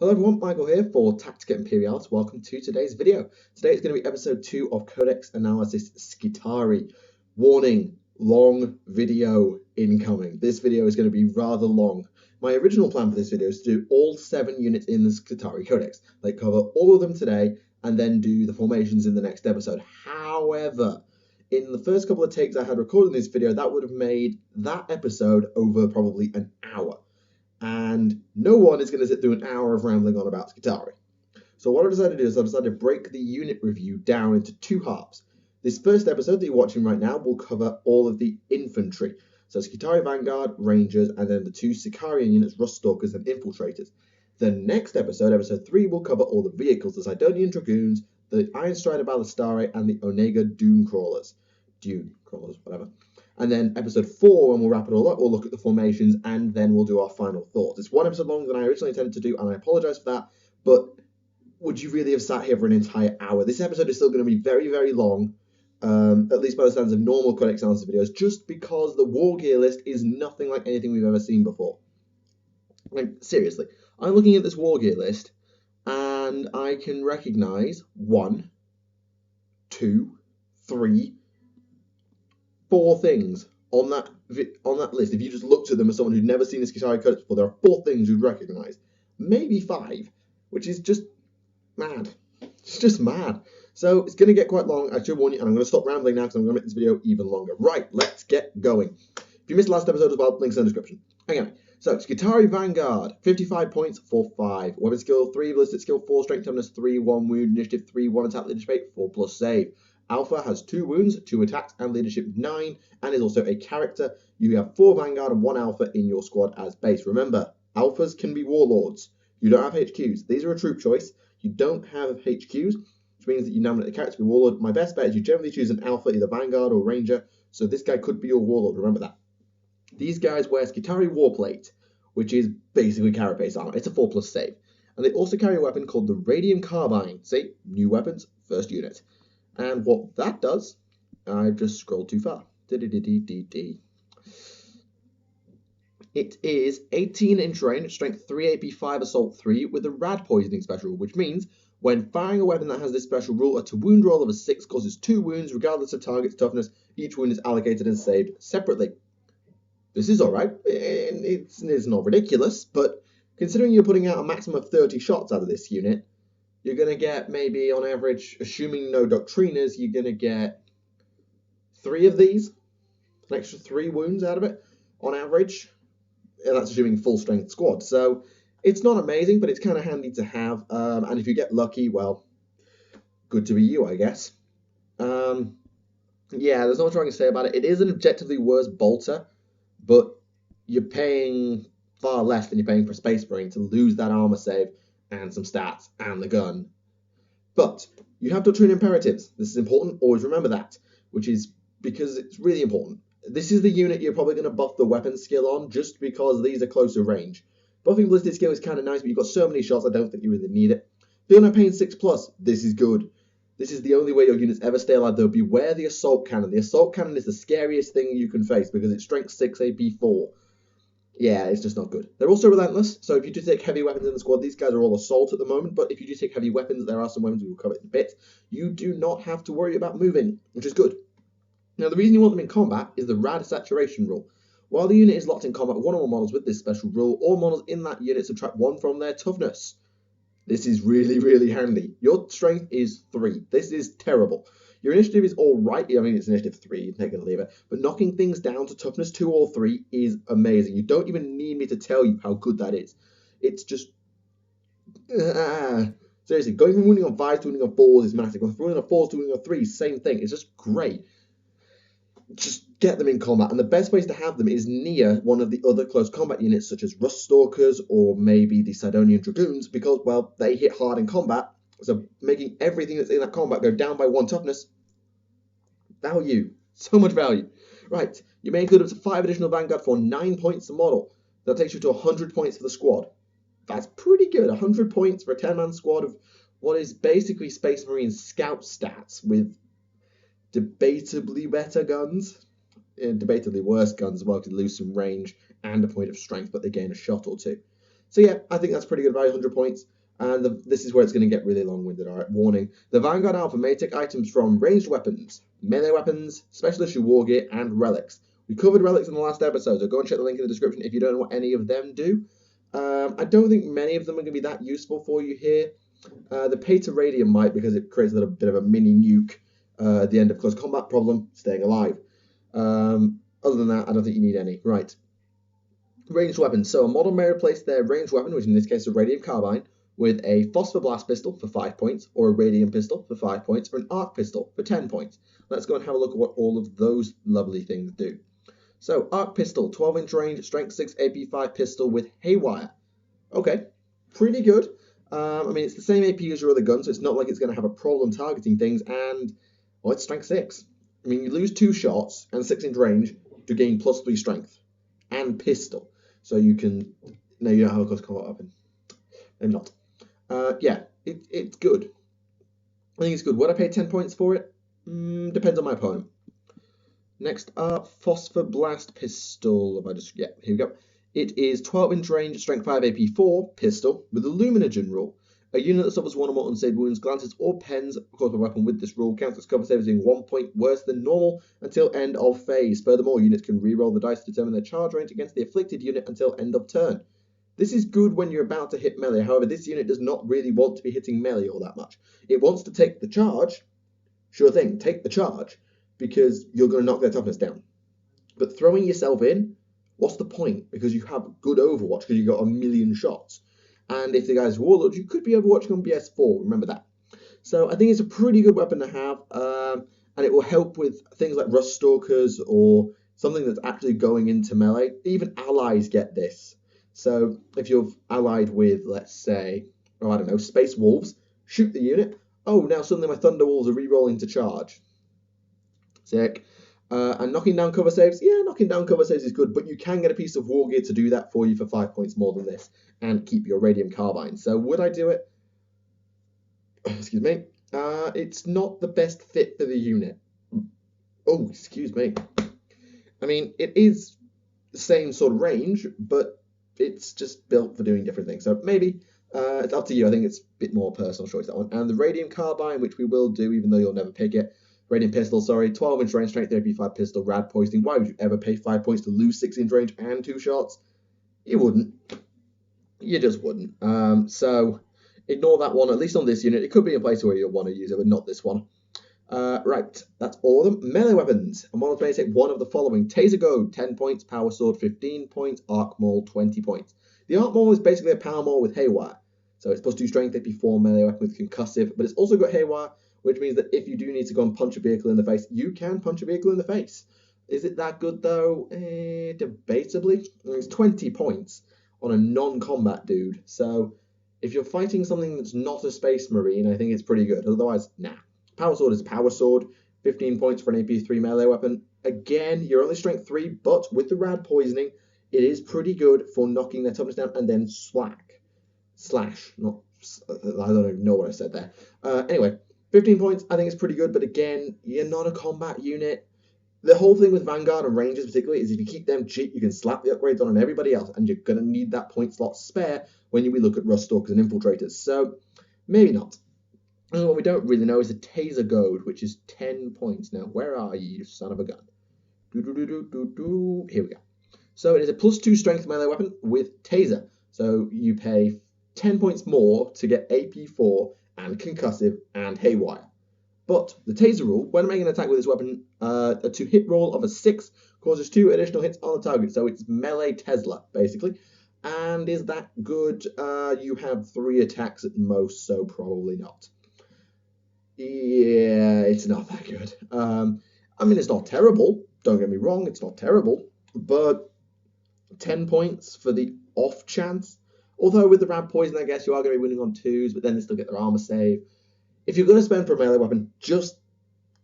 Hello everyone, Michael here for Tactica Imperialis. Welcome to today's video. Today is going to be episode 2 of Codex Analysis Skitarii. Warning, long video incoming. This video is going to be rather long. My original plan for this video is to do all 7 units in the Skitarii Codex. Like cover all of them today and then do the formations in the next episode. However, in the first couple of takes I had recording this video, that would have made that episode over probably an hour. And no one is going to sit through an hour of rambling on about Skitarii. So what I decided to do is I decided to break the unit review down into 2 halves. This first episode that you're watching right now will cover all of the infantry. So Skitarii Vanguard, Rangers, and then the 2 Sicarian units, Rust Stalkers and Infiltrators. The next episode, episode 3, will cover all the vehicles, the Sidonian Dragoons, the Iron Strider Ballistarii, and the Onega Dune Crawlers, whatever. And then episode 4, when we'll wrap it all up, we'll look at the formations and then we'll do our final thoughts. It's 1 episode longer than I originally intended to do, and I apologize for that, but would you really have sat here for an entire hour? This episode is still going to be very, very long, at least by the standards of normal Codex Analysis videos, just because the war gear list is nothing like anything we've ever seen before. Like, seriously, I'm looking at this war gear list, and I can recognize 1, 2, 3, 4 things on that list. If you just looked at them as someone who'd never seen the Skitarii Codex before, there are 4 things you'd recognize, maybe 5, which is just mad. It's just mad. So it's going to get quite long. I should warn you, and I'm going to stop rambling now because I'm going to make this video even longer. Right, let's get going. If you missed the last episode as well, links in the description. Anyway, so Skitarii Vanguard, 55 points for 5. Weapon skill 3, ballistic skill 4, strength toughness 3, 1 wound, initiative 3, 1 attack, leadership 8, 4 plus save. Alpha has 2 wounds, 2 attacks, and leadership 9, and is also a character. You have 4 Vanguard and 1 Alpha in your squad as base. Remember, Alphas can be warlords. You don't have HQs. These are a troop choice. You don't have HQs, which means that you nominate the character to be warlord. My best bet is you generally choose an Alpha, either Vanguard or Ranger, so this guy could be your warlord. Remember that. These guys wear Skitarii Warplate, which is basically carapace armor. It's a 4 plus save. And they also carry a weapon called the Radium Carbine. See, new weapons, first unit. And what that does, I just scrolled too far. It is 18-inch range, strength 3 AP 5 assault 3 with a rad poisoning special, which means when firing a weapon that has this special rule, a to-wound roll of a 6 causes 2 wounds regardless of target's toughness. Each wound is allocated and saved separately. This is alright. It's not ridiculous, but considering you're putting out a maximum of 30 shots out of this unit, you're going to get maybe on average, assuming no Doctriners, you're going to get 3 of these, an extra 3 wounds out of it on average. And that's assuming full strength squad. So it's not amazing, but it's kind of handy to have. And if you get lucky, well, good to be you, I guess. Yeah, there's not much I can say about it. It is an objectively worse bolter, but you're paying far less than you're paying for Space Marine to lose that armor save and some stats, and the gun. But you have Doctrine Imperatives. This is important, always remember that, which is because it's really important. This is the unit you're probably going to buff the weapon skill on, just because these are closer range. Buffing ballistic skill is kind of nice, but you've got so many shots, I don't think you really need it. Feel no pain 6+, this is good. This is the only way your units ever stay alive, though. Beware the Assault Cannon. The Assault Cannon is the scariest thing you can face, because it's strength 6 AP 4. Yeah, it's just not good. They're also relentless, so if you do take heavy weapons in the squad, these guys are all assault at the moment, but if you do take heavy weapons, there are some weapons we will cover in a bit, you do not have to worry about moving, which is good. Now, the reason you want them in combat is the rad saturation rule. While the unit is locked in combat with one or more models with this special rule, all models in that unit subtract 1 from their toughness. This is really, really handy. Your strength is 3. This is terrible. Your initiative is alright. I mean, it's initiative 3, you take it or leave it. But knocking things down to toughness 2 or 3 is amazing. You don't even need me to tell you how good that is. It's just... seriously, going from wounding on 5 to wounding on 4s is massive. Going from wounding on 4s to wounding on 3s, same thing. It's just great. Just get them in combat. And the best place to have them is near one of the other close combat units, such as Rust Stalkers or maybe the Sidonian Dragoons, because, well, they hit hard in combat. So making everything that's in that combat go down by 1 toughness. Value. So much value. Right. You may include up to 5 additional Vanguard for 9 points a model. That takes you to 100 points for the squad. That's pretty good. 100 points for a 10-man squad of what is basically Space Marine scout stats with debatably better guns. Debatably worse guns as well, because they lose some range and a point of strength, but they gain a shot or 2. So yeah, I think that's pretty good value, 100 points. And this is where it's going to get really long-winded. All right, warning. The Vanguard Alpha may take items from ranged weapons, melee weapons, special issue war gear, and relics. We covered relics in the last episode, so go and check the link in the description if you don't know what any of them do. I don't think many of them are going to be that useful for you here. The Pater Radium might, because it creates a little bit of a mini nuke at the end of close combat. Problem, staying alive. Other than that, I don't think you need any. Right. Ranged weapons. So a model may replace their ranged weapon, which in this case is a radium carbine, with a phosphor blast pistol for 5 points, or a radium pistol for 5 points, or an arc pistol for 10 points. Let's go and have a look at what all of those lovely things do. So, arc pistol, 12-inch range, strength 6, AP 5 pistol with haywire. Okay, pretty good. I mean, it's the same AP as your other gun, so it's not like it's going to have a problem targeting things, and, well, it's strength 6. I mean, you lose 2 shots and 6-inch range to gain +3 strength, and pistol. So you can, no, you don't have a close combat weapon. Maybe not. Yeah, it's good. I think it's good. Would I pay 10 points for it? Depends on my opponent. Next up, Phosphor Blast Pistol. Yeah, here we go. It is 12-inch range, strength 5, AP 4 pistol with a Luminogen rule. A unit that suffers 1 or more unsaved wounds, glances, or pens caused by a weapon with this rule counts its cover save as being 1 point worse than normal until end of phase. Furthermore, units can reroll the dice to determine their charge range against the afflicted unit until end of turn. This is good when you're about to hit melee. However, this unit does not really want to be hitting melee all that much. It wants to take the charge. Sure thing, take the charge, because you're going to knock their toughness down. But throwing yourself in, what's the point? Because you have good Overwatch, because you got a million shots. And if the guy's Warlord, you could be Overwatching on BS4, remember that. So I think it's a pretty good weapon to have, and it will help with things like Rust Stalkers or something that's actually going into melee. Even allies get this. So if you're allied with, let's say, oh, I don't know, Space Wolves, shoot the unit. Oh, now suddenly my Thunder Wolves are re-rolling to charge. Sick. And knocking down cover saves, yeah, knocking down cover saves is good, but you can get a piece of war gear to do that for you for 5 points more than this, and keep your radium carbine. So would I do it? Excuse me. It's not the best fit for the unit. Oh, excuse me. I mean, it is the same sort of range, but it's just built for doing different things. So maybe it's up to you. I think it's a bit more personal choice, that one. And the radium carbine, which we will do, even though you'll never pick it. Radium pistol, sorry, 12-inch range, strength AP 5 pistol, rad poisoning. Why would you ever pay 5 points to lose 6-inch range and 2 shots? You wouldn't. You just wouldn't. So ignore that one, at least on this unit. It could be a place where you'll want to use it, but not this one. Right, that's all of them. Melee weapons. A model may take one of the following. Taser Goad, 10 points. Power Sword, 15 points. Arc Maul, 20 points. The Arc Maul is basically a Power Maul with Haywire. So it's +2 strength, AP 4 melee weapon with concussive, but it's also got Haywire, which means that if you do need to go and punch a vehicle in the face, you can punch a vehicle in the face. Is it that good, though? Debatably. I mean, it's 20 points on a non-combat dude. So if you're fighting something that's not a Space Marine, I think it's pretty good. Otherwise, nah. Power Sword is Power Sword, 15 points for an AP 3 melee weapon. Again, you're only strength 3, but with the rad poisoning, it is pretty good for knocking their toughness down and then slash. Not, I don't even know what I said there. Anyway, 15 points, I think it's pretty good, but again, you're not a combat unit. The whole thing with Vanguard and Rangers particularly is if you keep them cheap, you can slap the upgrades on everybody else, and you're going to need that point slot spare when we look at Rust Stalkers and Infiltrators. So, maybe not. And what we don't really know is a Taser Goad, which is 10 points. Now, where are you, you son of a gun? Here we go. So, it is a +2 strength melee weapon with Taser. So, you pay 10 points more to get AP 4 and concussive and haywire. But the Taser rule, when making an attack with this weapon, a to-hit roll of a 6 causes 2 additional hits on the target. So, it's melee Tesla, basically. And is that good? You have 3 attacks at most, so probably not. Yeah, it's not that good. I mean, it's not terrible. Don't get me wrong, it's not terrible. But 10 points for the off chance. Although with the rad poison, I guess you are going to be winning on 2s, but then they still get their armor save. If you're going to spend for a melee weapon, just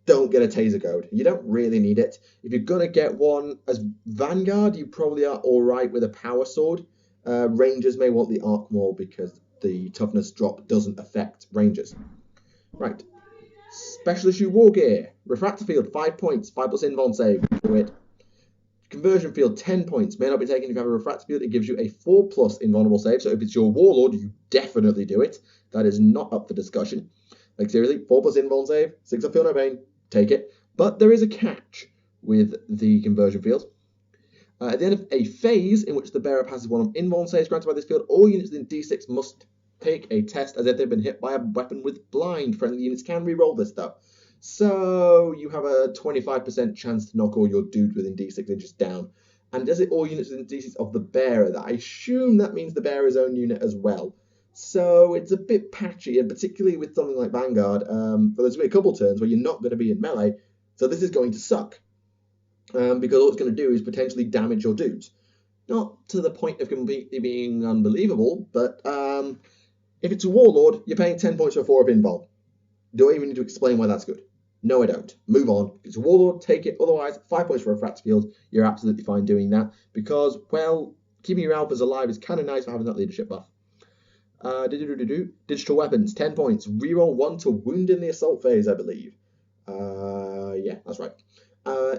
don't get a Taser Goad. You don't really need it. If you're going to get one as Vanguard, you probably are alright with a Power Sword. Rangers may want the Arc Maul because the toughness drop doesn't affect Rangers. Right. Special issue war gear. Refractor field, 5 points, 5+ invuln save. Do it. Conversion field, 10 points. May not be taken if you have a refractor field. It gives you a 4+ invulnerable save. So if it's your warlord, you definitely do it. That is not up for discussion. Like seriously, 4+ invuln save, 6 up feel no pain, take it. But there is a catch with the conversion field. At the end of a phase in which the bearer passes one of invuln saves granted by this field, all units within D6 must take a test as if they've been hit by a weapon with blind. Friendly units can re-roll this though. So you have a 25% chance to knock all your dudes within D6 inches down. And does it all units within D6 of the bearer? I assume that means the bearer's own unit as well. So it's a bit patchy, and particularly with something like Vanguard, there's going to be a couple turns where you're not going to be in melee. So this is going to suck. Because all it's going to do is potentially damage your dudes. Not to the point of completely being unbelievable, but if it's a warlord, you're paying 10 points for 4 of invuln. Do I even need to explain why that's good? No, I don't. Move on. If it's a warlord, take it. Otherwise, 5 points for a refractor field. You're absolutely fine doing that because, well, keeping your alphas alive is kind of nice for having that leadership buff. Digital weapons, 10 points. Reroll 1 to wound in the assault phase, I believe. Yeah, that's right.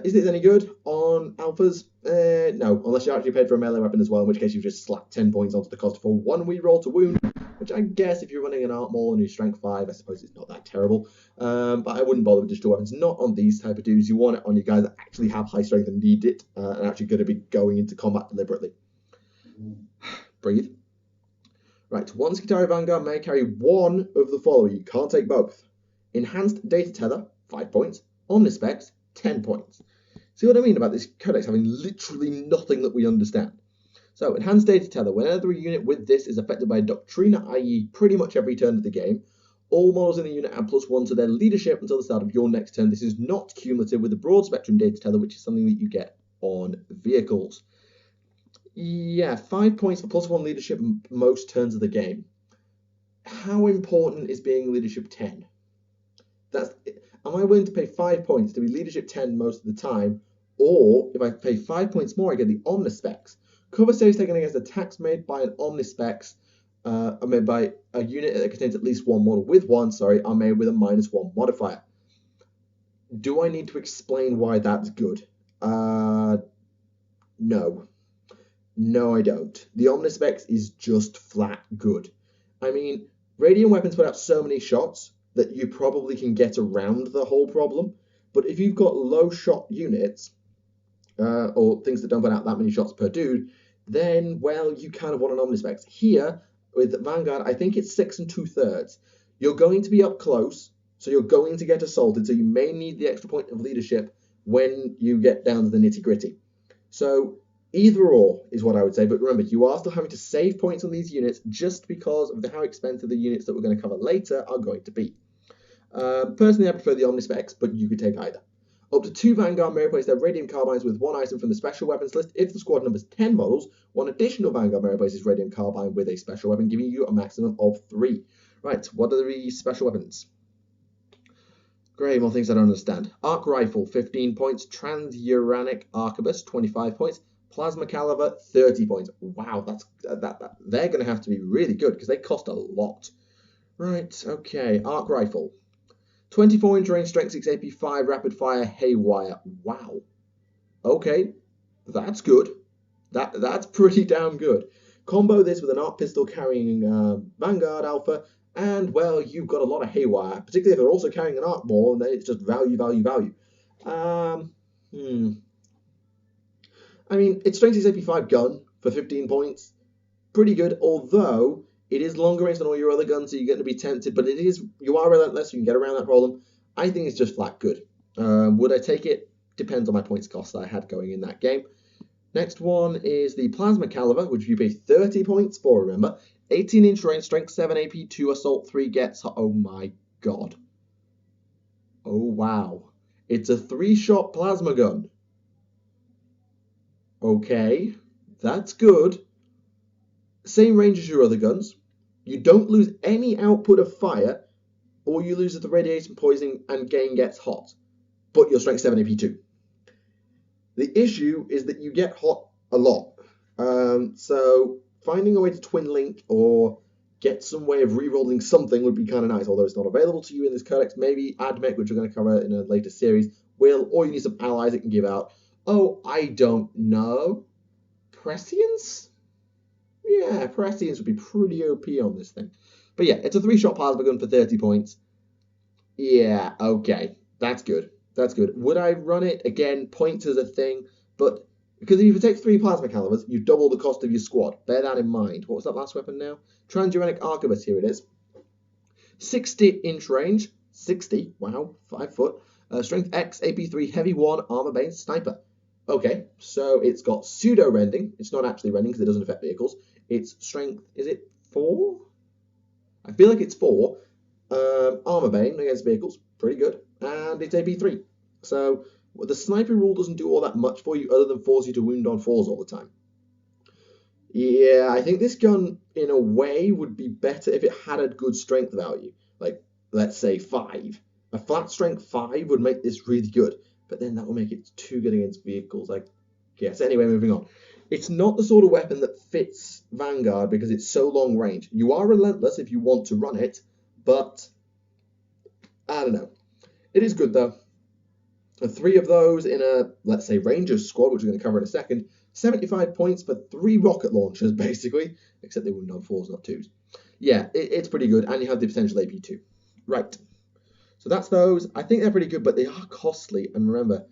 Is this any good on alphas? No, unless you actually paid for a melee weapon as well, in which case you've just slapped 10 points onto the cost for 1 reroll to wound, which I guess if you're running an art maul and who's strength 5, I suppose it's not that terrible. But I wouldn't bother with digital weapons, not on these type of dudes. You want it on your guys that actually have high strength and need it, and actually going to be going into combat deliberately. Breathe. Right, one Skitarii Vanguard may carry one of the following. You can't take both. Enhanced Data Tether, 5 points. Omnispecs, 10 points. See what I mean about this codex having literally nothing that we understand? So, Enhanced Data Tether. Whenever a unit with this is affected by a Doctrina, i.e. pretty much every turn of the game, all models in the unit add +1 to their leadership until the start of your next turn. This is not cumulative with the Broad Spectrum Data Tether, which is something that you get on vehicles. Yeah, 5 points for +1 leadership most turns of the game. How important is being leadership 10? Am I willing to pay 5 points to be leadership 10 most of the time? Or if I pay 5 points more, I get the Omnispecs. Cover saves taken against attacks made by an Omnispecs are made by a unit that contains at least one model with one, are made with a -1 modifier. Do I need to explain why that's good? No. No, I don't. The Omnispecs is just flat good. I mean, Radiant weapons put out so many shots that you probably can get around the whole problem. But if you've got low shot units, or things that don't put out that many shots per dude, then, well, you kind of want an Omnispecs. Here, with Vanguard, I think it's 6 2/3. You're going to be up close, so you're going to get assaulted, so you may need the extra point of leadership when you get down to the nitty-gritty. So either or is what I would say, but remember, you are still having to save points on these units just because of how expensive the units that we're going to cover later are going to be. Personally, I prefer the Omnispecs, but you could take either. Up to 2 Vanguard may replace their Radiant Carbines with 1 item from the special weapons list. If the squad numbers 10 models, 1 additional Vanguard may replace his Radiant Carbine with a special weapon, giving you a maximum of 3. Right, what are the special weapons? Great, more things I don't understand. Arc Rifle, 15 points. Transuranic Arquebus, 25 points. Plasma Caliber, 30 points. Wow, they're going to have to be really good because they cost a lot. Right, okay. Arc Rifle. 24-inch range, strength 6, AP 5, rapid fire, haywire. Wow. Okay, that's good. That's pretty damn good. Combo this with an arc pistol carrying Vanguard Alpha, and, well, you've got a lot of haywire, particularly if they're also carrying an arc ball, and then it's just value. I mean, it's strength 6, AP 5 gun for 15 points. Pretty good, although it is longer range than all your other guns, so you're going to be tempted, but you are relentless, you can get around that problem. I think it's just flat good. Would I take it? Depends on my points cost that I had going in that game. Next one is the Plasma Caliber, which you pay 30 points for, remember. 18-inch range, strength 7, AP 2, assault 3 gets... Oh my god. Oh wow. It's a 3-shot plasma gun. Okay, that's good. Same range as your other guns. You don't lose any output of fire. All you lose is the radiation poisoning and gain gets hot. But your strength 7 AP 2. The issue is that you get hot a lot. So finding a way to twin link or get some way of re-rolling something would be kind of nice, although it's not available to you in this codex. Maybe Admech, which we're going to cover in a later series, will, or you need some allies it can give out. Oh, I don't know. Prescience? Yeah, Prescience would be pretty OP on this thing. But yeah, it's a 3-shot plasma gun for 30 points. Yeah, okay. That's good. That's good. Would I run it? Again, points as a thing, but because if you take 3 plasma calibers, you double the cost of your squad. Bear that in mind. What was that last weapon now? Transuranic Arquebus, here it is. 60-inch range. 60, wow, 5 foot. Strength X, AP3, Heavy 1, Armor Base, Sniper. Okay, so it's got pseudo rending. It's not actually rending because it doesn't affect vehicles. Its strength, is it 4? I feel like it's 4. Armor Bane against vehicles, pretty good. And it's AP3. So the sniper rule doesn't do all that much for you other than force you to wound on 4s all the time. Yeah, I think this gun, in a way, would be better if it had a good strength value. Like, let's say 5. A flat strength 5 would make this really good, but then that will make it too good against vehicles, I guess. Anyway, moving on. It's not the sort of weapon that fits Vanguard because it's so long range. You are relentless if you want to run it, but I don't know. It is good, though. 3 of those in a, let's say, Rangers squad, which we're going to cover in a second. 75 points for 3 rocket launchers, basically. Except they wouldn't on 4s, not 2s. Yeah, it's pretty good, and you have the potential AP2. Right. So that's those. I think they're pretty good, but they are costly. And remember,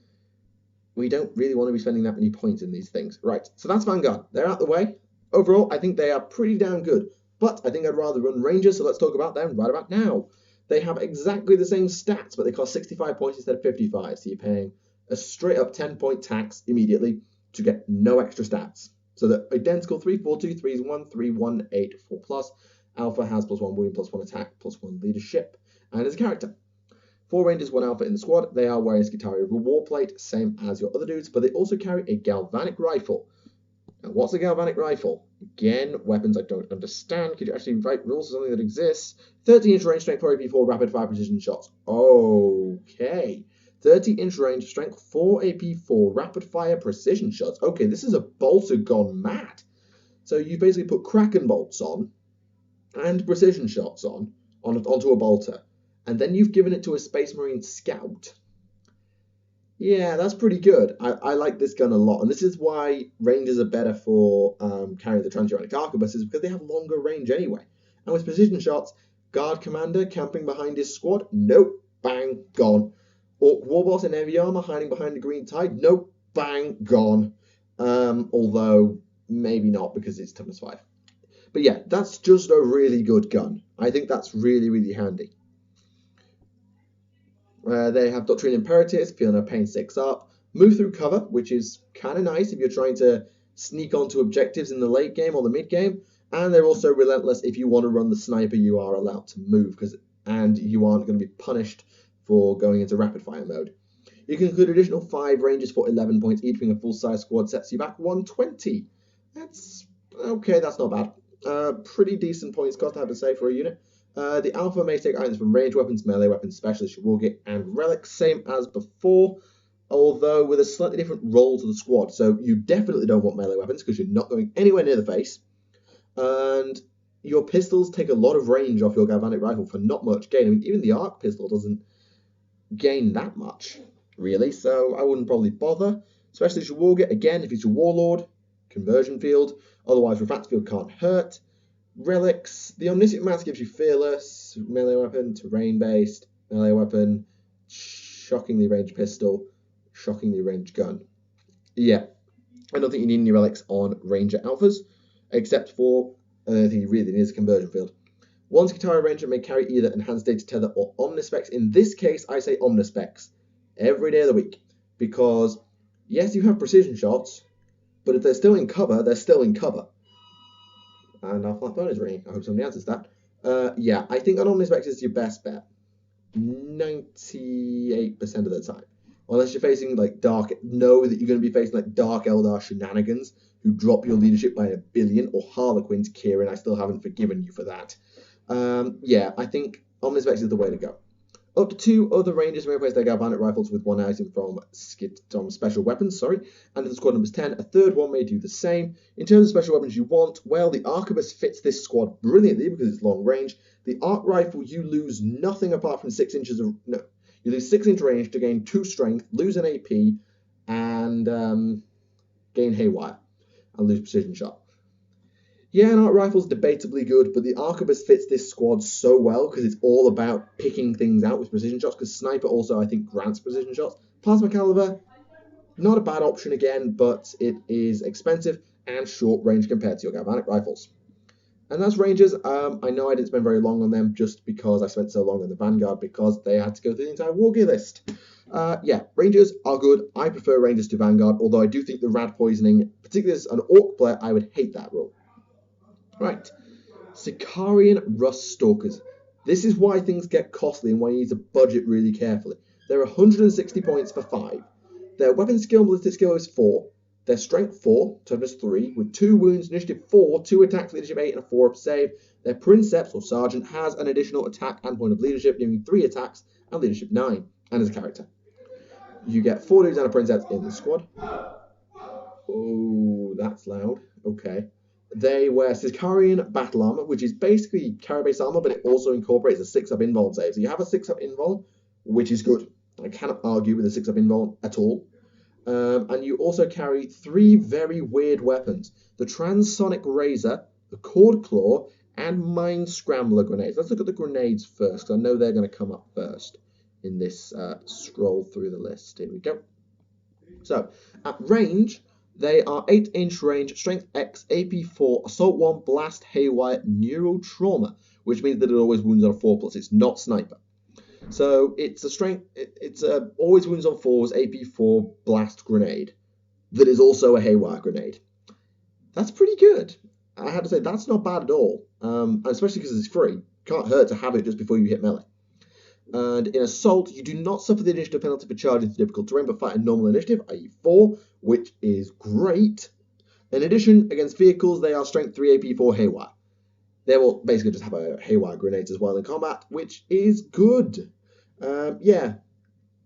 we don't really want to be spending that many points in these things. Right, so that's Vanguard. They're out the way. Overall, I think they are pretty damn good. But I think I'd rather run Rangers, so let's talk about them right about now. They have exactly the same stats, but they cost 65 points instead of 55. So you're paying a straight up 10-point tax immediately to get no extra stats. So the identical 3, 4, 2, 3, 1, 3, 1, 8, 4 plus. Alpha has +1 wound, +1 attack, +1 leadership, and as a character. 4 Rangers, 1 Alpha in the squad. They are wearing Skitarii war plate, same as your other dudes, but they also carry a galvanic rifle. Now, what's a galvanic rifle? Again, weapons I don't understand. Could you actually write rules for something that exists? 30-inch range, strength 4 AP4, rapid fire precision shots. Okay. 30-inch range, strength 4 AP4, rapid fire precision shots. Okay, this is a bolter gone mad. So you basically put Kraken bolts on and precision shots onto a bolter, and then you've given it to a Space Marine scout. Yeah, that's pretty good. I like this gun a lot, and this is why Rangers are better for carrying the Transuranic Arquebuses, because they have longer range anyway. And with precision shots, Guard Commander camping behind his squad, nope, bang, gone. Orc Warboss in heavy armor hiding behind the Green Tide, nope, bang, gone. Although, maybe not, because it's toughness 5. But yeah, that's just a really good gun. I think that's really, really handy. They have Doctrine Imperatis, if you're going to pain 6 up. Move through cover, which is kind of nice if you're trying to sneak onto objectives in the late game or the mid game. And they're also relentless if you want to run the sniper, you are allowed to move, and you aren't going to be punished for going into rapid fire mode. You can include additional 5 Rangers for 11 points each, being a full-size squad sets you back 120. That's okay, that's not bad. Pretty decent points cost, I have to say, for a unit. The Alpha may take items from range weapons, melee weapons, specialists, you will get, and relics, same as before, although with a slightly different role to the squad. So you definitely don't want melee weapons because you're not going anywhere near the face. And your pistols take a lot of range off your galvanic rifle for not much gain. I mean, even the arc pistol doesn't gain that much, really, so I wouldn't probably bother. Specialist you will get, again, if it's your warlord, conversion field, otherwise refractor field can't hurt. Relics, the Omniscient Mass gives you Fearless, melee weapon, terrain-based, melee weapon, shockingly ranged pistol, shockingly ranged gun. Yeah, I don't think you need any relics on Ranger Alphas, except for, I don't think you really need a conversion field. One Skitarii Ranger may carry either Enhanced Data Tether or Omnispecs. In this case, I say Omnispecs every day of the week, because yes, you have precision shots, but if they're still in cover, they're still in cover. And our flat phone is ringing. I hope somebody answers that. Yeah, I think an Omnispecs is your best bet. 98% of the time. Unless you're facing like know that you're going to be facing like Dark Eldar shenanigans who drop your leadership by 1 billion, or Harlequins, Kieran, I still haven't forgiven you for that. Yeah, I think Omnispecs is the way to go. Up to 2 other Rangers may replace their galvanic rifles with 1 item from special weapons, and if the squad number's 10, a third one may do the same. In terms of special weapons you want, well, the Arquebus fits this squad brilliantly because it's long range. The arc rifle, you lose nothing apart from 6 inches of, no, you lose 6 inch range to gain 2 strength, lose an AP, and gain haywire and lose precision shot. Yeah, an art rifle's debatably good, but the arquebus fits this squad so well because it's all about picking things out with precision shots, because sniper also, I think, grants precision shots. Plasma caliber, not a bad option again, but it is expensive and short range compared to your galvanic rifles. And that's Rangers. I know I didn't spend very long on them just because I spent so long on the Vanguard because they had to go through the entire war gear list. Yeah, Rangers are good. I prefer Rangers to Vanguard, although I do think the rad poisoning, particularly as an Orc player, I would hate that rule. Right, Sicarian Rust Stalkers. This is why things get costly and why you need to budget really carefully. They're 160 points for 5. Their weapon skill and ballistic skill is 4. Their strength 4, toughness 3, with 2 wounds, initiative 4, 2 attacks, leadership 8, and a 4-up save. Their princeps or sergeant has an additional attack and point of leadership, giving 3 attacks and leadership 9, and as a character. You get 4 dudes and a princeps in the squad. Oh, that's loud. Okay. They wear Sicarian battle armor, which is basically carry-based armor, but it also incorporates a 6-up invuln save. So you have a 6-up invuln, which is good. I cannot argue with a 6-up invuln at all. And you also carry 3 very weird weapons: the Transonic Razor, the Cord Claw, and Mind Scrambler grenades. Let's look at the grenades first, because I know they're going to come up first in this scroll through the list. Here we go. So, at range, they are 8-inch range, strength X, AP 4, assault 1, blast, haywire, neural trauma, which means that it always wounds on a 4+. It's not sniper. So it's a strength, it's a always wounds on 4s, AP 4, blast grenade that is also a haywire grenade. That's pretty good. I had to say, that's not bad at all, especially because it's free. Can't hurt to have it just before you hit melee. And in assault, you do not suffer the initiative penalty for charging through difficult terrain, but fight a normal initiative, i.e. 4, which is great. In addition, against vehicles, they are strength 3, AP 4, haywire. They will basically just have a haywire grenades as well in combat, which is good. Yeah,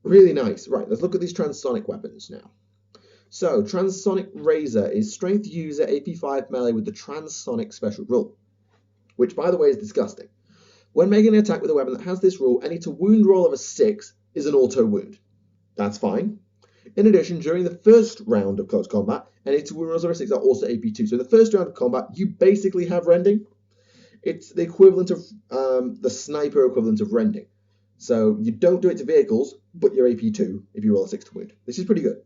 really nice. Right, let's look at these transonic weapons now. So, Transonic Razor is strength user, AP 5 melee with the Transonic special rule, which, by the way, is disgusting. When making an attack with a weapon that has this rule, any to wound roll of a 6 is an auto wound. That's fine. In addition, during the first round of close combat, any to wound rolls of a 6 are also AP 2. So in the first round of combat, you basically have rending. It's the equivalent of the sniper equivalent of rending. So you don't do it to vehicles, but you're AP 2 if you roll a 6 to wound. This is pretty good.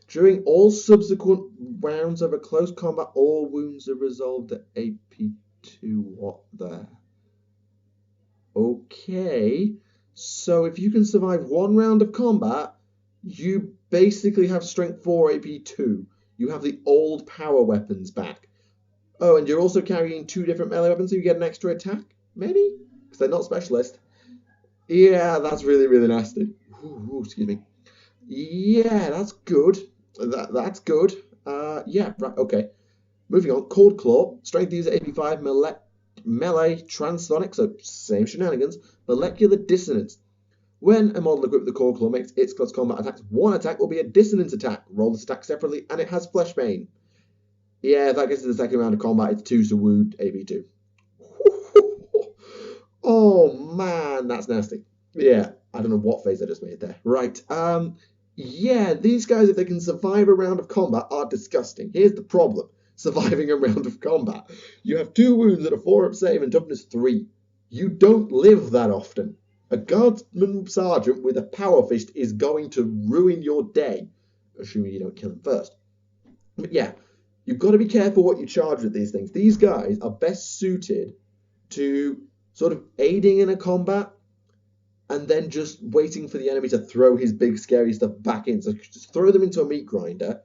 During all subsequent rounds of a close combat, all wounds are resolved at AP 2. What the? Okay, so if you can survive 1 round of combat, you basically have strength 4, AP 2. You have the old power weapons back. Oh, and you're also carrying 2 different melee weapons, so you get an extra attack? Maybe? Because they're not specialist. Yeah, that's really, really nasty. Ooh, excuse me. Yeah, that's good. That's good. Yeah, right, okay. Moving on, Cord Claw, strength user, AP 5, melee, transonic, so same shenanigans, molecular dissonance. When a model equipped with the Cord Claw makes its close combat attacks, 1 attack will be a dissonance attack. Roll this attack separately, and it has flesh bane. Yeah, if that gets to the second round of combat, it's 2 to wound, AP 2. Oh man, that's nasty. Yeah, I don't know what face I just made there. Right, yeah, these guys, if they can survive a round of combat, are disgusting. Here's the problem. Surviving a round of combat. You have 2 wounds and a 4-up save and toughness 3. You don't live that often. A guardsman sergeant with a power fist is going to ruin your day, assuming you don't kill him first. But yeah, you've got to be careful what you charge with these things. These guys are best suited to sort of aiding in a combat and then just waiting for the enemy to throw his big scary stuff back in. So just throw them into a meat grinder,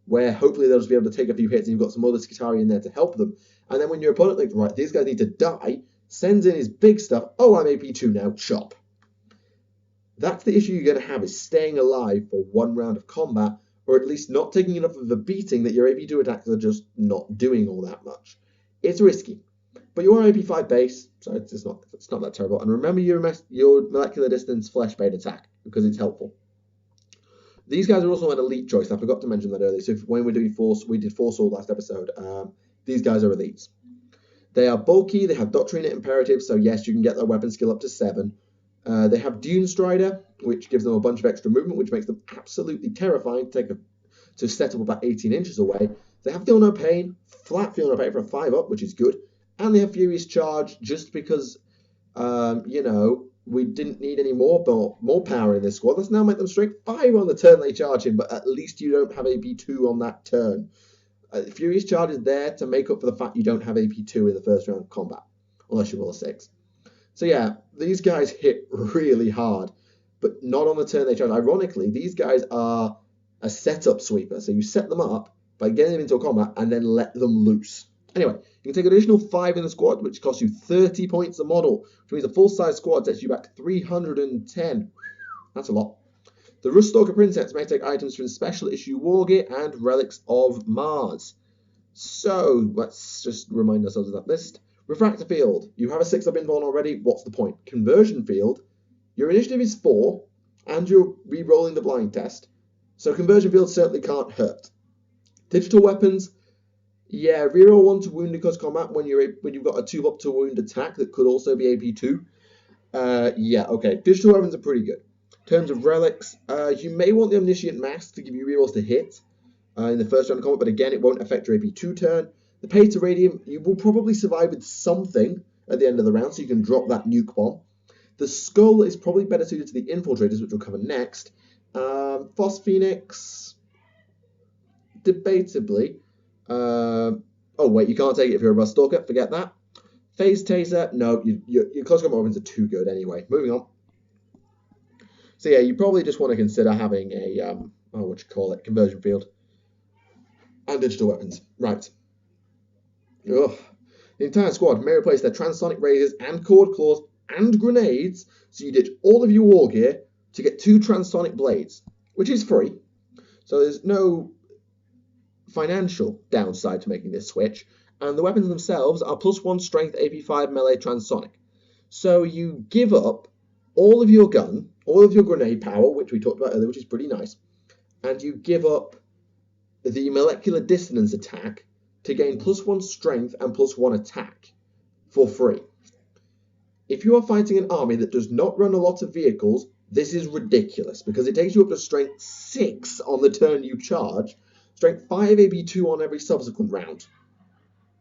where hopefully they'll just be able to take a few hits and you've got some other Skitarii in there to help them. And then when your opponent thinks, right, these guys need to die, sends in his big stuff, oh, I'm AP 2 now, chop. That's the issue you're going to have, is staying alive for 1 round of combat, or at least not taking enough of a beating that your AP 2 attacks are just not doing all that much. It's risky. But you are AP 5 base, so it's not that terrible. And remember your molecular distance flesh bane attack, because it's helpful. These guys are also an elite choice. I forgot to mention that earlier. So when we're doing force, we did force all last episode. These guys are elites. They are bulky. They have doctrine imperative. So yes, you can get their weapon skill up to 7. They have Dune Strider, which gives them a bunch of extra movement, which makes them absolutely terrifying to set up about 18 inches away. They have Feel No Pain, flat Feel No Pain for a 5-up, which is good. And they have Furious Charge just because, we didn't need any more power in this squad. Let's now make them strength 5 on the turn they charge him, but at least you don't have AP2 on that turn. Furious Charge is there to make up for the fact you don't have AP2 in the first round of combat, unless you roll a 6. So yeah, these guys hit really hard, but not on the turn they charge. Ironically, these guys are a setup sweeper, so you set them up by getting them into a combat and then let them loose. Anyway, you can take an additional 5 in the squad, which costs you 30 points a model, which means a full-size squad sets you back 310. That's a lot. The Ruststalker Princess may take items from Special Issue War Gear and Relics of Mars. So, let's just remind ourselves of that list. Refractor Field. You have a 6-up invuln already. What's the point? Conversion Field. Your initiative is 4, and you're re-rolling the blind test. So Conversion Field certainly can't hurt. Digital Weapons. Yeah, reroll 1 to wound because combat when you've got a 2-up to wound attack that could also be AP2. Yeah, okay. Digital weapons are pretty good. In terms of relics, you may want the Omniscient Mask to give you rerolls to hit in the first round of combat, but again, it won't affect your AP2 turn. The Pay to Radium, you will probably survive with something at the end of the round, so you can drop that nuke bomb. The Skull is probably better suited to the Infiltrators, which we'll cover next. Phos Phoenix, debatably. Oh wait, you can't take it if you're a Ruststalker, forget that. Phase Taser, no, your close combat weapons are too good anyway. Moving on. So yeah, you probably just want to consider having a, Conversion Field. And digital weapons. Right. Ugh. The entire squad may replace their transonic razors and cord claws and grenades, so you ditch all of your war gear to get 2 transonic blades, which is free. So there's no financial downside to making this switch, and the weapons themselves are +1 strength AP5 melee transonic. So you give up all of your gun, all of your grenade power, which we talked about earlier, which is pretty nice, and you give up the molecular dissonance attack to gain +1 strength and +1 attack for free. If you are fighting an army that does not run a lot of vehicles, this is ridiculous because it takes you up to strength 6 on the turn you charge, strength 5 AP2 on every subsequent round.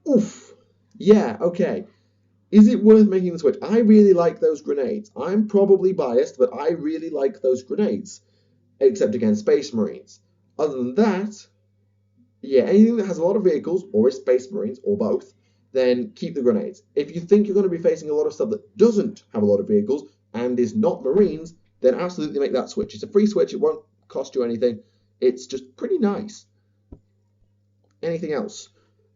Oof. Yeah, okay. Is it worth making the switch? I really like those grenades. I'm probably biased, but I really like those grenades, except against Space Marines. Other than that, yeah, anything that has a lot of vehicles, or is Space Marines, or both, then keep the grenades. If you think you're going to be facing a lot of stuff that doesn't have a lot of vehicles and is not Marines, then absolutely make that switch. It's a free switch. It won't cost you anything. It's just pretty nice. Anything else?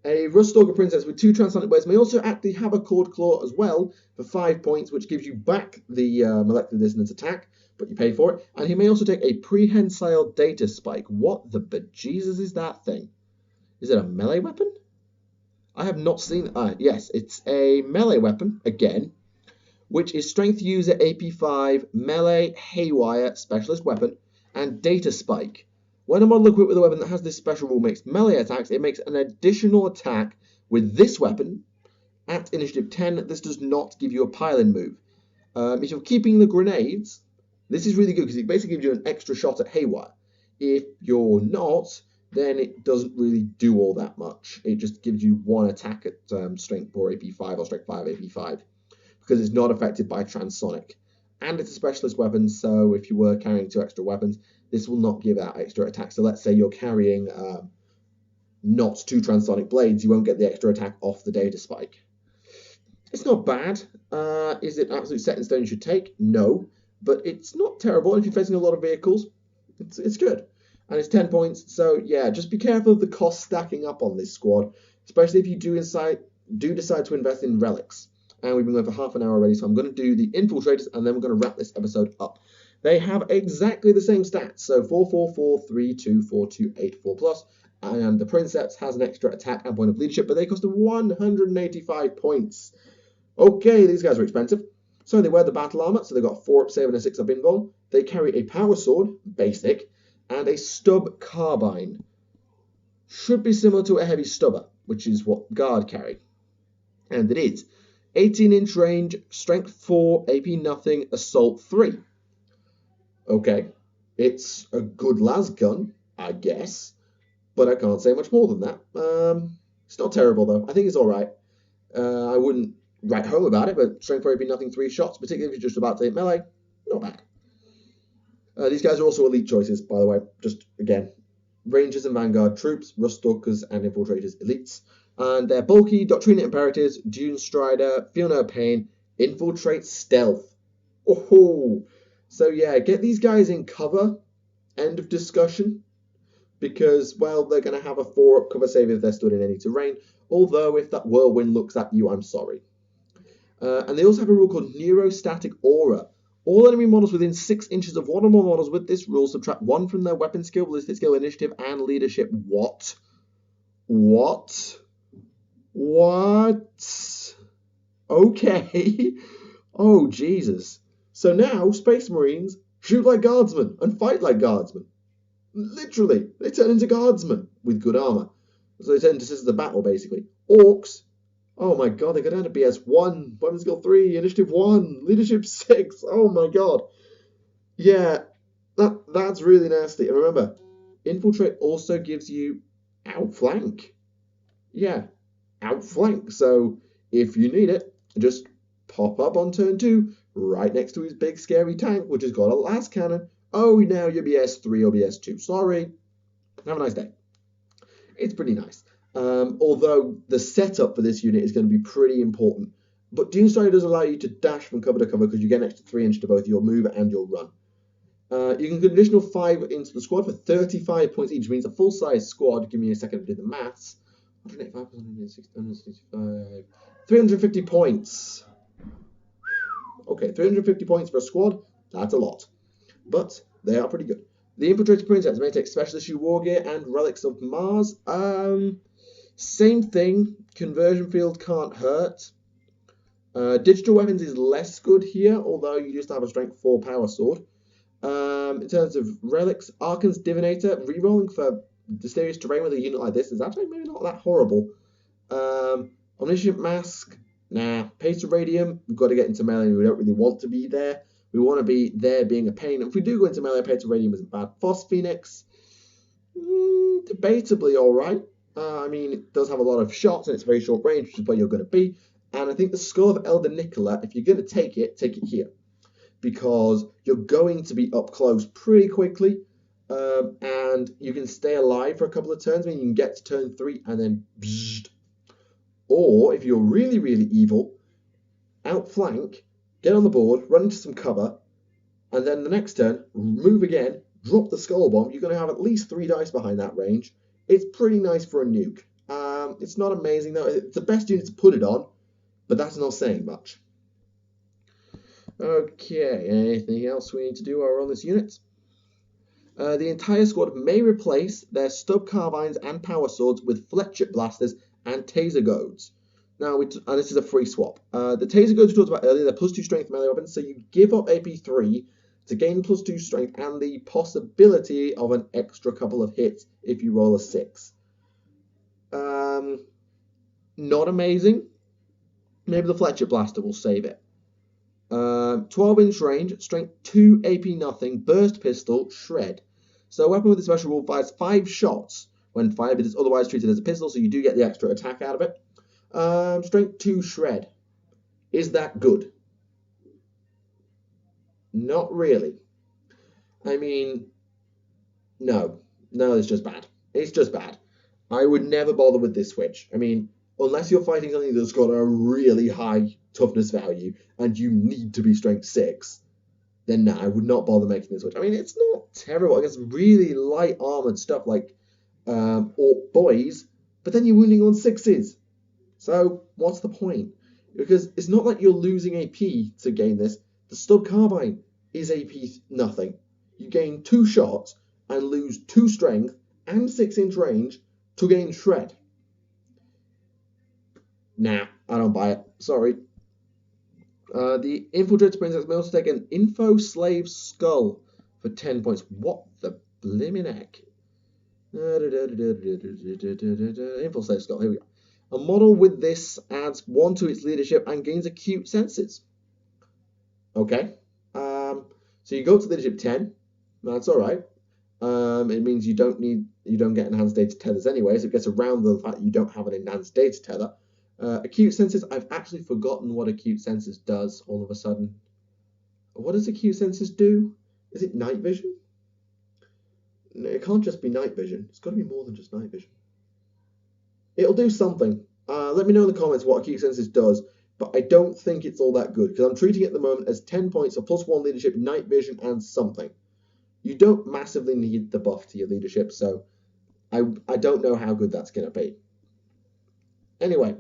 A Ruststalker Princess with 2 transonic blades may also actually have a Cord Claw as well for 5 points, which gives you back the molecular dissonance attack, but you pay for it. And he may also take a Prehensile Data Spike. What the bejesus is that thing? Is it a melee weapon? I have not seen... yes, it's a melee weapon, again, which is Strength User AP5, Melee, Haywire, Specialist Weapon, and Data Spike. When a model equipped with a weapon that has this special rule makes melee attacks, it makes an additional attack with this weapon at Initiative 10. This does not give you a pile-in move. If you're keeping the grenades, this is really good because it basically gives you an extra shot at Haywire. If you're not, then it doesn't really do all that much. It just gives you 1 attack at Strength 4 AP5 or Strength 5 AP5 because it's not affected by Transonic. And it's a specialist weapon, so if you were carrying 2 extra weapons, this will not give out extra attack. So let's say you're carrying not 2 transonic blades, you won't get the extra attack off the Data Spike. It's not bad. Is it absolute set in stone you should take? No, but it's not terrible. And if you're facing a lot of vehicles, it's good. And it's 10 points, so yeah, just be careful of the cost stacking up on this squad, especially if you do decide to invest in relics. And we've been going for half an hour already, so I'm going to do the Infiltrators, and then we're going to wrap this episode up. They have exactly the same stats, so 4, 4, 4, 3, 2, 4, 2, 8, 4+, and the Princeps has an extra attack and point of leadership, but they cost 185 points. Okay, these guys are expensive. So they wear the battle armor, so they've got a 4-up save and a 6-up invuln. They carry a power sword, basic, and a stub carbine. Should be similar to a heavy stubber, which is what Guard carry. And it is. 18-inch range, strength 4, AP nothing, assault 3. Okay, it's a good las gun, I guess, but I can't say much more than that. It's not terrible though. I think it's all right. I wouldn't write home about it, but strength 4, AP nothing, 3 shots, particularly if you're just about to hit melee, not bad. These guys are also elite choices, by the way. Just again, Rangers and Vanguard troops, Rust Stalkers and Infiltrators elites. And they're bulky, Doctrina Imperatives, Dune Strider, Feel No Pain, Infiltrate Stealth. Oh, so yeah, get these guys in cover. End of discussion. Because, well, they're going to have a 4-up cover save if they're stood in any terrain. Although, if that whirlwind looks at you, I'm sorry. And they also have a rule called Neurostatic Aura. All enemy models within 6 inches of one or more models with this rule subtract 1 from their weapon skill, ballistic skill, initiative, and leadership. What? What? What? Okay. Oh, Jesus. So now, Space Marines shoot like guardsmen and fight like guardsmen. Literally, they turn into guardsmen with good armor. So they turn into Sisters of Battle, basically. Orcs. Oh my god, they go down to BS 1, weapon skill 3, initiative 1, leadership 6. Oh my god. Yeah, that's really nasty. And remember, infiltrate also gives you outflank. Yeah, outflank. So if you need it, just pop up on turn 2, right next to his big scary tank, which has got a las cannon. Oh, now you're BS 3 or BS 2. Sorry. Have a nice day. It's pretty nice. Although the setup for this unit is going to be pretty important. But Dune Strider does allow you to dash from cover to cover because you get an extra 3 inch to both your move and your run. You can get an additional 5 into the squad for 35 points each, which means a full-size squad, give me a second to do the maths, 185, 350 points. Okay, 350 points for a squad, that's a lot. But they are pretty good. The Infiltrator Princess may take Special Issue War Gear and Relics of Mars. Same thing. Conversion Field can't hurt. Digital Weapons is less good here, although you just have a Strength 4 Power Sword. In terms of Relics, Arkan's Divinator, rerolling for mysterious terrain with a unit like this is actually maybe not that horrible. Omniscient Mask, nah. Pacer Radium, we've got to get into melee. We don't really want to be there. We want to be there being a pain. If we do go into melee, Pacer Radium isn't bad. Phos Phoenix, debatably alright. I mean, it does have a lot of shots and it's very short range, which is where you're going to be. And I think the Skull of Elder Nicola, if you're going to take it here. Because you're going to be up close pretty quickly. And you can stay alive for a couple of turns. I mean, you can get to turn 3 and then bzzzt. Or, if you're really, really evil, outflank, get on the board, run into some cover, and then the next turn, move again, drop the Skull Bomb. You're going to have at least 3 dice behind that range. It's pretty nice for a nuke. It's not amazing, though. It's the best unit to put it on, but that's not saying much. Okay, anything else we need to do while we're on this unit? The entire squad may replace their stub carbines and power swords with fletchet blasters and taser goads. Now, and this is a free swap. The taser goads we talked about earlier, they're +2 strength melee weapons, so you give up AP 3 to gain +2 strength and the possibility of an extra couple of hits if you roll a 6. Not amazing. Maybe the fletchet blaster will save it. 12-inch range, strength 2, AP nothing, burst pistol, shred. So a weapon with a special rule fires 5 shots when fired, but it's otherwise treated as a pistol, so you do get the extra attack out of it. Strength 2, shred. Is that good? Not really. I mean, no, it's just bad. It's just bad. I would never bother with this switch. I mean, unless you're fighting something that's got a really high toughness value and you need to be strength 6, then no, I would not bother making this switch. I mean, it's not terrible against really light armored stuff like Orc Boys, but then you're wounding on 6s. So what's the point? Because it's not like you're losing AP to gain this. The stub carbine is AP nothing. You gain 2 shots and lose 2 strength and 6-inch range to gain shred. Nah, I don't buy it. Sorry. The Infiltrator Princess may also take an Info Slave Skull for 10 points. What the blimmin' heck? Info Slave Skull, here we go. A model with this adds 1 to its leadership and gains acute senses. Okay, so you go to leadership 10. That's all right. It means you don't get enhanced data tethers anyway, so it gets around the fact that you don't have an enhanced data tether. Acute senses, I've actually forgotten what acute senses does all of a sudden. What does acute senses do? Is it night vision? No, it can't just be night vision. It's got to be more than just night vision. It'll do something. Let me know in the comments what acute senses does, but I don't think it's all that good because I'm treating it at the moment as 10 points, a +1 leadership, night vision, and something. You don't massively need the buff to your leadership, so I don't know how good that's going to be. Anyway,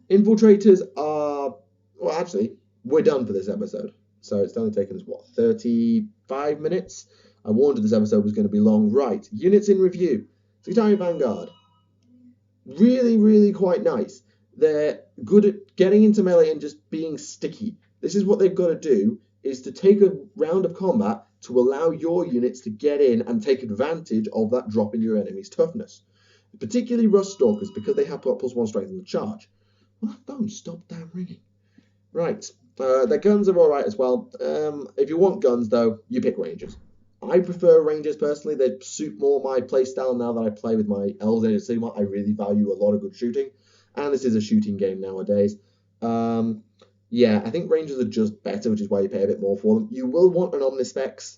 infiltrators are, well, actually, we're done for this episode. So it's only taken us, what, 35 minutes? I warned you this episode was going to be long. Right, units in review. Skitarii Vanguard. Really, really quite nice. They're good at getting into melee and just being sticky. This is what they've got to do, is to take a round of combat to allow your units to get in and take advantage of that drop in your enemy's toughness. Particularly Rust Stalkers, because they have +1 strength in the charge. Well, phone, stop damn ringing. Right, their guns are alright as well. If you want guns, though, you pick Rangers. I prefer Rangers personally. They suit more my playstyle now that I play with my Elves Age of Sigmar. I really value a lot of good shooting, and this is a shooting game nowadays. Yeah, I think Rangers are just better, which is why you pay a bit more for them. You will want an Omnispex,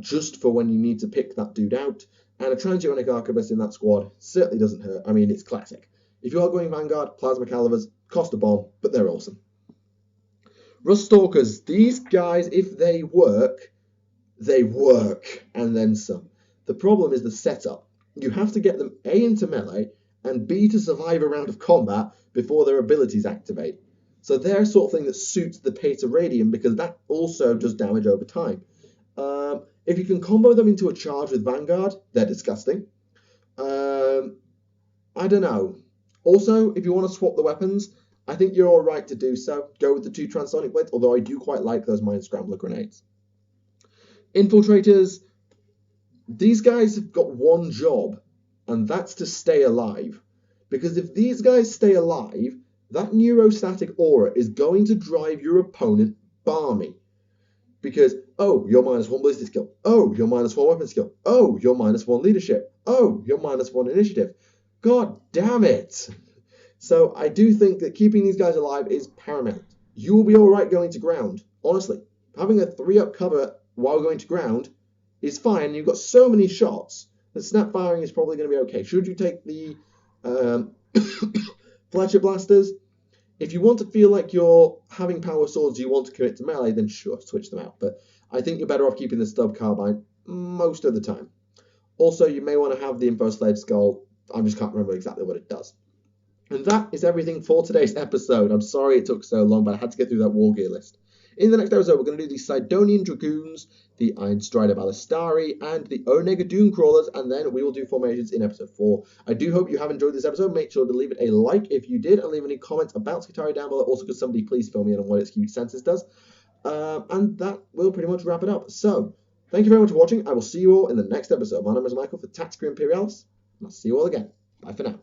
just for when you need to pick that dude out. And a Transuranic Arquebus in that squad certainly doesn't hurt. I mean, it's classic. If you are going Vanguard, Plasma Calivers cost a bomb, but they're awesome. Rust Stalkers, these guys, if they work, and then some. The problem is the setup. You have to get them A, into melee, and B, to survive a round of combat before their abilities activate. So they're sort of thing that suits the Pater Radium, because that also does damage over time. If you can combo them into a charge with Vanguard, they're disgusting. I don't know. Also, if you want to swap the weapons, I think you're all right to do so. Go with the 2 Transonic Blades, although I do quite like those Mind Scrambler grenades. Infiltrators, these guys have got one job, and that's to stay alive. Because if these guys stay alive, that neurostatic aura is going to drive your opponent balmy. Because, oh, you're -1 ballistic skill. Oh, you're -1 weapon skill. Oh, you're -1 leadership. Oh, you're -1 initiative. God damn it. So I do think that keeping these guys alive is paramount. You will be alright going to ground. Honestly, having a 3-up cover while going to ground is fine. You've got so many shots that snap firing is probably going to be okay. Should you take the Fletcher Blasters? If you want to feel like you're having power swords, you want to commit to melee, then sure, switch them out. But I think you're better off keeping the Stub Carbine most of the time. Also, you may want to have the Info Slave Skull. I just can't remember exactly what it does. And that is everything for today's episode. I'm sorry it took so long, but I had to get through that war gear list. In the next episode, we're going to do the Sidonian Dragoons, the Iron Strider Ballistari, and the Onega Dune Crawlers, and then we will do formations in episode 4. I do hope you have enjoyed this episode. Make sure to leave it a like if you did, and leave any comments about Skitarii down below. Also, could somebody please fill me in on what its huge census does. And that will pretty much wrap it up. So, thank you very much for watching. I will see you all in the next episode. My name is Michael for Tactica Imperialis, and I'll see you all again. Bye for now.